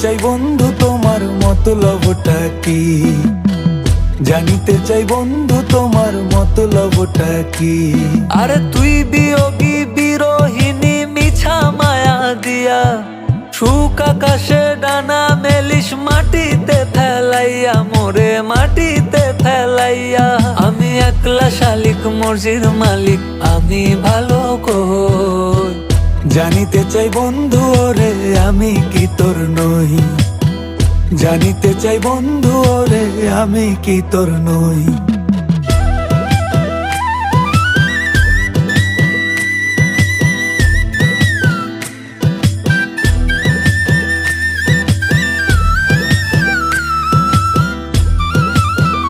চাই বন্ধু তোমার মতলবটা কি, জানিতে চাই বন্ধু তোমার মতলবটা কি। আরে তুই বিয়োগী বিরোহিনী মিছা মায়া দিয়া, সুখ আকাশে ডানা মেলিস মাটিতে ফেলাইয়া, মোরে মাটিতে ফেলাইয়া। আমি একলা শালিক মর্জির মালিক, আমি ভালো কই। জানিতে চাই বন্ধু ওরে আমি কি তোর নই, জানিতে চাই বন্ধু ওরে আমি কি তোর নই।